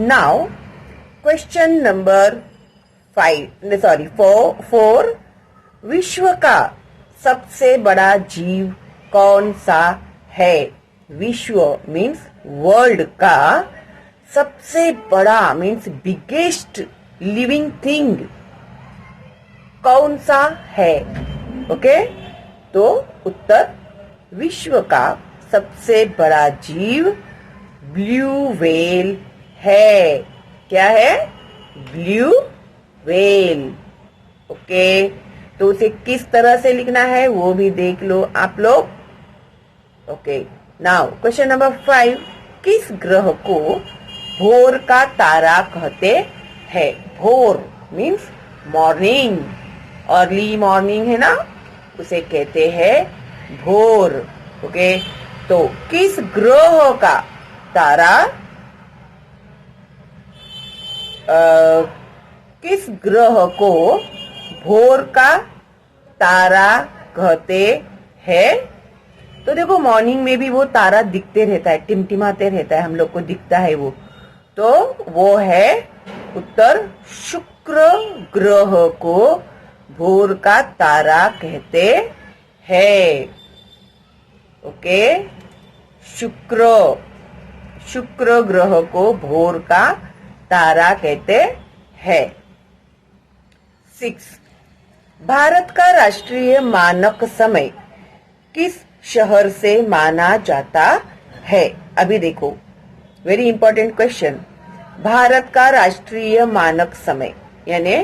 Now question number 4। विश्व का सबसे बड़ा जीव कौन सा है? विश्व मीन्स वर्ल्ड का सबसे बड़ा मीन्स बिगेस्ट लिविंग थिंग कौन सा है? ओके, तो उत्तर विश्व का सबसे बड़ा जीव ब्लू व्हेल है। क्या है? Blue whale. ओके, तो उसे किस तरह से लिखना है वो भी देख लो आप लोग। Okay, now question number 5। किस ग्रह को भोर का तारा कहते हैं? भोर मीन्स मॉर्निंग, अर्ली मॉर्निंग है ना, उसे कहते हैं भोर। ओके, तो किस ग्रह का तारा किस ग्रह को भोर का तारा कहते हैं? तो देखो, मॉर्निंग में भी वो तारा दिखते रहता है, टिमटिमाते रहता है, हम लोग को दिखता है वो। तो वो है उत्तर शुक्र ग्रह को भोर का तारा कहते हैं। ओके, शुक्र ग्रह को भोर का तारा कहते हैं। 6। भारत का राष्ट्रीय मानक समय किस शहर से माना जाता है? अभी देखो, वेरी इंपॉर्टेंट क्वेश्चन। भारत का राष्ट्रीय मानक समय यानी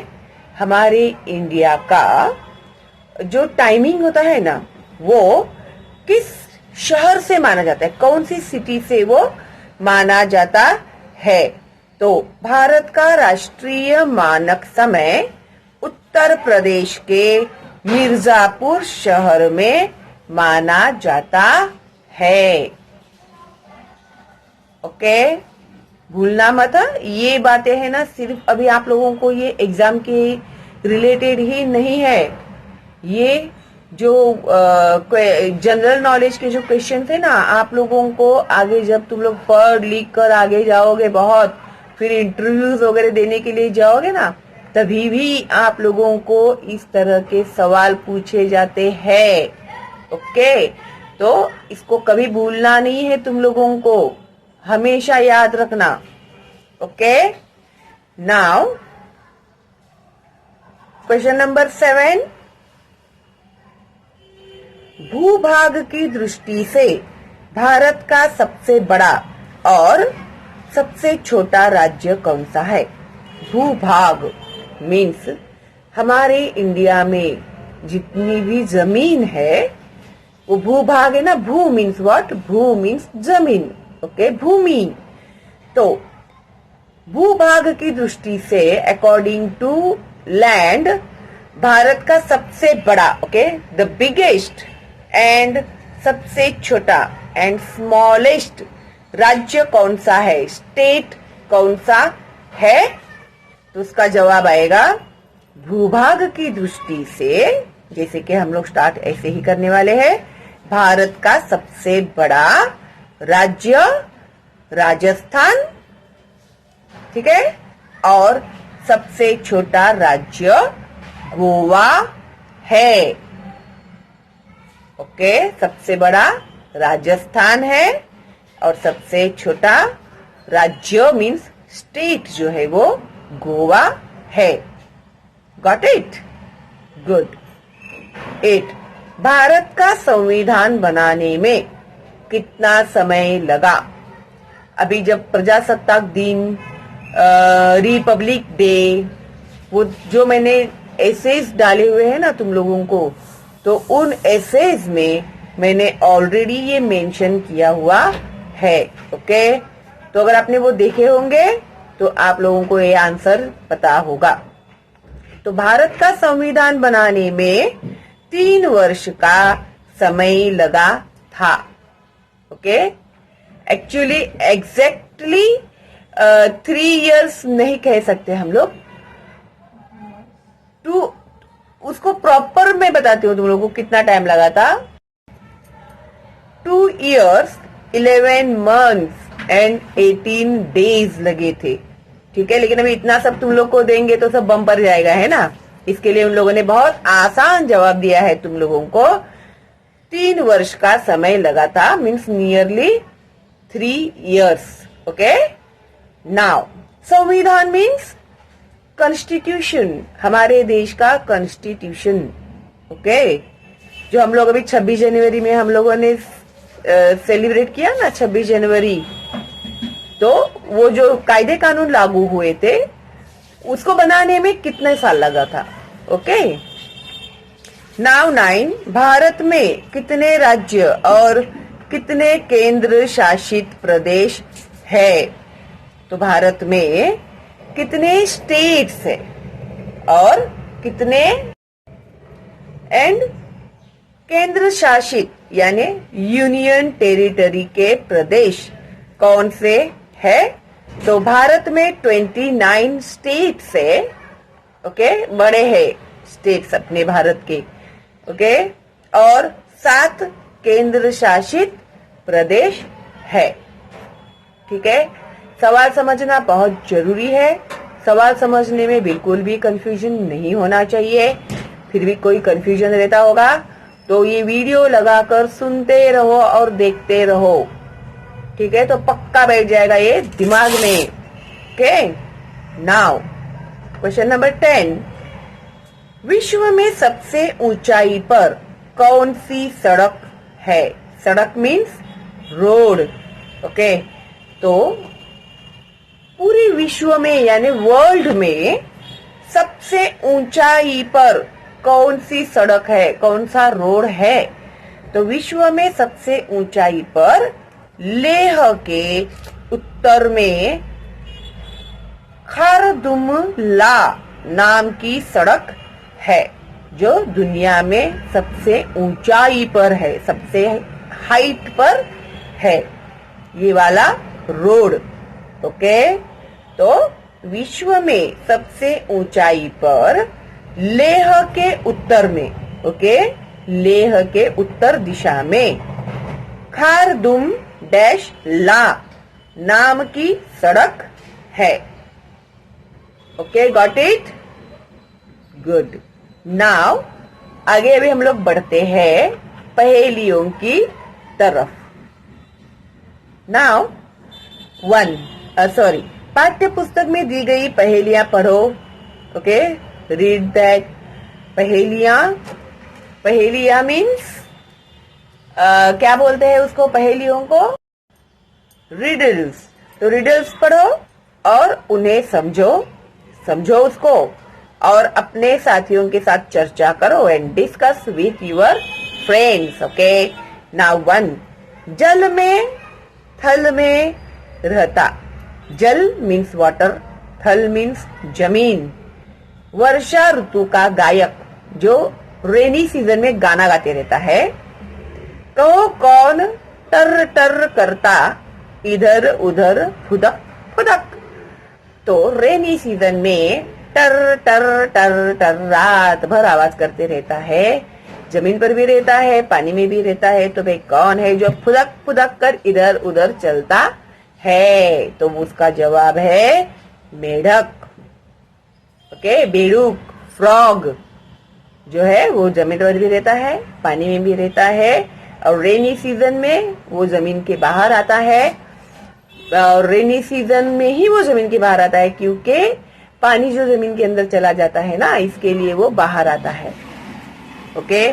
हमारे इंडिया का जो टाइमिंग होता है ना, वो किस शहर से माना जाता है? कौन सी सिटी से वो माना जाता है? तो भारत का राष्ट्रीय मानक समय उत्तर प्रदेश के मिर्जापुर शहर में माना जाता है। ओके, भूलना मत। ये बातें है ना, सिर्फ अभी आप लोगों को ये एग्जाम के रिलेटेड ही नहीं है। ये जो जनरल नॉलेज के जो क्वेश्चन थे ना, आप लोगों को आगे जब तुम लोग पढ़ लिख कर आगे जाओगे, बहुत फिर इंटरव्यूज वगैरह देने के लिए जाओगे ना, तभी भी आप लोगों को इस तरह के सवाल पूछे जाते हैं। ओके, तो इसको कभी भूलना नहीं है तुम लोगों को, हमेशा याद रखना। Okay, now question number 7। भूभाग की दृष्टि से भारत का सबसे बड़ा और सबसे छोटा राज्य कौन सा है? भूभाग मीन्स हमारे इंडिया में जितनी भी जमीन है वो भूभाग है ना। भू मीन्स व्हाट? भू मीन्स जमीन। ओके, भूमि। तो भूभाग की दृष्टि से अकॉर्डिंग टू लैंड भारत का सबसे बड़ा, ओके, द बिगेस्ट एंड सबसे छोटा एंड स्मॉलेस्ट राज्य कौन सा है? स्टेट कौन सा है? तो उसका जवाब आएगा भूभाग की दृष्टि से, जैसे कि हम लोग स्टार्ट ऐसे ही करने वाले हैं। भारत का सबसे बड़ा राज्य राजस्थान, ठीक है, और सबसे छोटा राज्य गोवा है। ओके, सबसे बड़ा राजस्थान है और सबसे छोटा राज्य मीन्स स्टेट जो है वो गोवा है। Got it? गुड। 8। भारत का संविधान बनाने में कितना समय लगा? अभी जब प्रजासत्ताक दिन, रिपब्लिक डे, वो जो मैंने एसेज डाले हुए हैं ना तुम लोगों को, तो उन एसेज में मैंने ऑलरेडी ये मेंशन किया हुआ है। ओके, तो अगर आपने वो देखे होंगे तो आप लोगों को ये आंसर पता होगा। तो भारत का संविधान बनाने में 3 वर्ष का समय लगा था। ओके, एक्चुअली एग्जैक्टली 3 इयर्स नहीं कह सकते हम लोग। उसको प्रॉपर मैं बताती हूँ तुम लोगों को कितना टाइम लगा था। 2 years 11 months एंड 18 days लगे थे। ठीक है, लेकिन अभी इतना सब तुम लोग को देंगे तो सब बम पर जाएगा, है ना। इसके लिए उन लोगों ने बहुत आसान जवाब दिया है तुम लोगों को। 3 वर्ष का समय लगा था, means nearly 3 years। Okay, now संविधान मीन्स कॉन्स्टिट्यूशन, हमारे देश का कॉन्स्टिट्यूशन। ओके, जो हम लोग अभी 26 जनवरी में हम लोगों ने सेलिब्रेट किया ना, 26 जनवरी, तो वो जो कायदे कानून लागू हुए थे उसको बनाने में कितने साल लगा था। ओके, नाउ 9, भारत में कितने राज्य और कितने केंद्र शासित प्रदेश है। तो भारत में कितने स्टेट्स है और कितने एंड केंद्र शासित यानी यूनियन टेरिटरी के प्रदेश कौन से है। तो भारत में 29 स्टेट्स है। ओके, बड़े हैं स्टेट्स अपने भारत के। ओके, और 7 केंद्र शासित प्रदेश है। ठीक है, सवाल समझना बहुत जरूरी है। सवाल समझने में बिल्कुल भी कंफ्यूजन नहीं होना चाहिए। फिर भी कोई कंफ्यूजन रहता होगा तो ये वीडियो लगाकर सुनते रहो और देखते रहो। ठीक है, तो पक्का बैठ जाएगा ये दिमाग में। ओके, नाउ क्वेश्चन नंबर 10, विश्व में सबसे ऊंचाई पर कौन सी सड़क है। सड़क मीन्स रोड। ओके, तो पूरे विश्व में यानी वर्ल्ड में सबसे ऊंचाई पर कौन सी सड़क है, कौन सा रोड है। तो विश्व में सबसे ऊंचाई पर लेह के उत्तर में खारदुंगला नाम की सड़क है, जो दुनिया में सबसे ऊंचाई पर है, सबसे हाइट पर है ये वाला रोड। ओके, तो विश्व में सबसे ऊंचाई पर लेह के उत्तर में, ओके, लेह के उत्तर दिशा में खारदुंग डैश ला नाम की सड़क है। Okay, got it, good. Now आगे अभी हम लोग बढ़ते हैं पहेलियों की तरफ। नाउ 1, पाठ्य पुस्तक में दी गई पहेलियां पढ़ो। Okay, read that. पहेलियां मीन्स क्या बोलते हैं उसको, पहेलियों को रिडल्स। तो रिडल्स पढ़ो और उन्हें समझो उसको, और अपने साथियों के साथ चर्चा करो and discuss with your friends. Okay, now 1, जल में थल में रहता। जल मीन्स वाटर, थल मीन्स जमीन। वर्षा ऋतु का गायक जो रेनी सीजन में गाना गाते रहता है। कहो कौन टर टर करता इधर उधर फुदक फुदक। तो रेनी सीजन में टर टर टर टर रात भर आवाज करते रहता है, जमीन पर भी रहता है, पानी में भी रहता है। तो भाई कौन है जो फुदक फुदक कर इधर उधर चलता है। तो उसका जवाब है मेढक। ओके, बेडूक, फ्रॉग जो है वो जमीन पर भी रहता है, पानी में भी रहता है, और रेनी सीजन में वो जमीन के बाहर आता है। और रेनी सीजन में ही वो जमीन के बाहर आता है क्योंकि पानी जो जमीन के अंदर चला जाता है ना, इसके लिए वो बाहर आता है। ओके,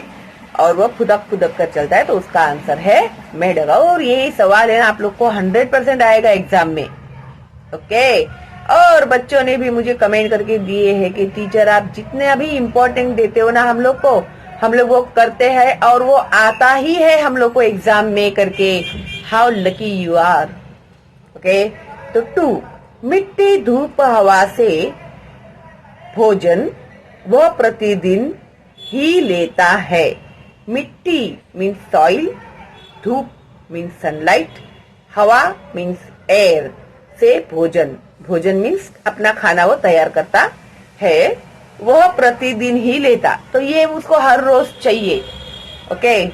और वो फुदक फुदक कर चलता है। तो उसका आंसर है मेढक। और ये सवाल है ना आप लोग को 100% आएगा एग्जाम में। ओके, और बच्चों ने भी मुझे कमेंट करके दिए हैं कि टीचर आप जितने अभी इम्पोर्टेंट देते हो ना हम लोग को, हम लोग वो करते हैं और वो आता ही है हम लोग को एग्जाम में करके। How lucky you are. Okay, तो 2, मिट्टी धूप हवा से भोजन वह प्रतिदिन ही लेता है। मिट्टी मीन्स सॉइल, धूप मीन्स सनलाइट, हवा मीन्स एयर से भोजन, भोजन मीन्स अपना खाना वो तैयार करता है, वह प्रतिदिन ही लेता। तो ये उसको हर रोज चाहिए। ओके,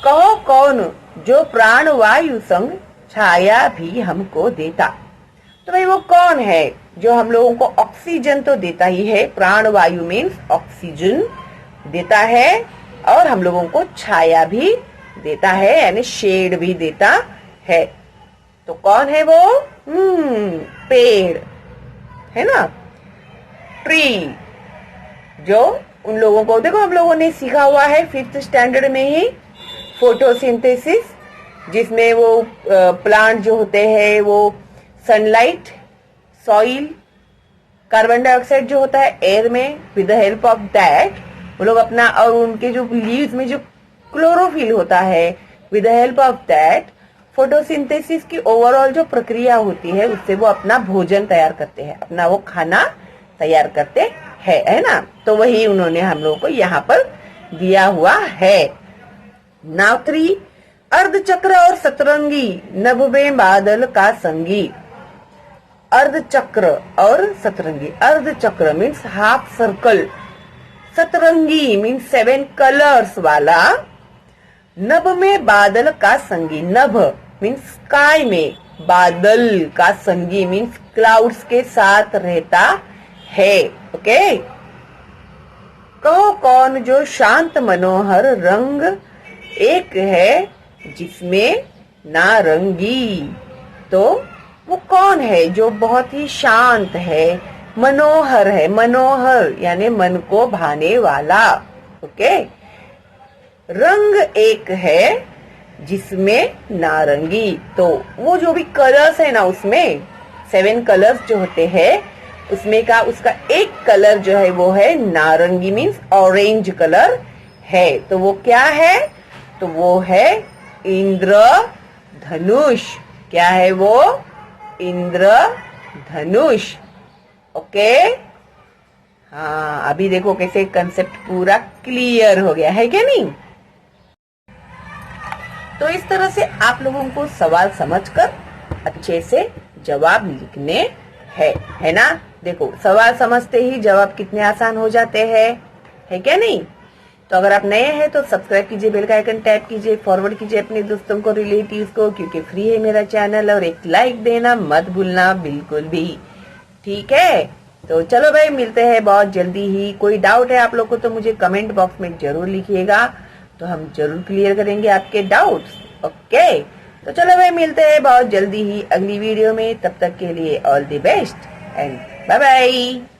कहो कौन जो प्राण वायु संग छाया भी हमको देता। तो भाई वो कौन है जो हम लोगों को ऑक्सीजन तो देता ही है, प्राणवायु मीन्स ऑक्सीजन देता है, और हम लोगों को छाया भी देता है, यानी शेड भी देता है। तो कौन है वो? पेड़ है ना, ट्री। जो उन लोगों को, देखो हम लोगों ने सीखा हुआ है 5th स्टैंडर्ड में ही फोटोसिंथेसिस, जिसमें वो प्लांट जो होते हैं वो सनलाइट, सॉइल, कार्बन डाइऑक्साइड जो होता है एयर में, with the help of that वो लोग अपना, और उनके जो लीव्स में जो क्लोरोफिल होता है, with the help of that photosynthesis की ओवरऑल जो प्रक्रिया होती है उससे वो अपना भोजन तैयार करते हैं, अपना वो खाना तैयार करते हैं, है ना। तो वही उन्होंने हम लोगों को यहाँ पर दिया हुआ है। नाउ 3, अर्धचक्र और सतरंगी नभ में बादल का संगी। अर्धचक्र और सतरंगी, अर्धचक्र मीन्स हाफ सर्कल, सतरंगी मीन्स 7 कलर्स वाला, नभ में बादल का संगी, नभ मीन्स स्काई में, बादल का संगी मीन्स क्लाउड्स के साथ रहता है। ओके, कहो कौन जो शांत मनोहर रंग एक है जिसमें नारंगी। तो वो कौन है जो बहुत ही शांत है, मनोहर है, मनोहर यानी मन को भाने वाला। ओके, रंग एक है जिसमें नारंगी। तो वो जो भी कलर्स है ना, उसमें 7 कलर्स जो होते हैं उसमें का उसका एक कलर जो है वो है नारंगी मीन्स ऑरेंज कलर है। तो वो क्या है? तो वो है इंद्रधनुष। क्या है वो? इंद्रधनुष। ओके, हाँ, अभी देखो कैसे कंसेप्ट पूरा क्लियर हो गया है क्या नहीं। तो इस तरह से आप लोगों को सवाल समझकर अच्छे से जवाब लिखने है ना। देखो सवाल समझते ही जवाब कितने आसान हो जाते हैं, है क्या नहीं। तो अगर आप नए हैं तो सब्सक्राइब कीजिए, बेल का आइकन टैप कीजिए, फॉरवर्ड कीजिए अपने दोस्तों को, रिलेटिव्स को, क्योंकि फ्री है मेरा चैनल, और एक लाइक देना मत भूलना बिल्कुल भी, ठीक है। तो चलो भाई, मिलते हैं बहुत जल्दी ही। कोई डाउट है आप लोग को तो मुझे कमेंट बॉक्स में जरूर लिखिएगा, तो हम जरूर क्लियर करेंगे आपके डाउट्स। ओके, तो चलो भाई, मिलते हैं बहुत जल्दी ही अगली वीडियो में। तब तक के लिए all the best and bye bye.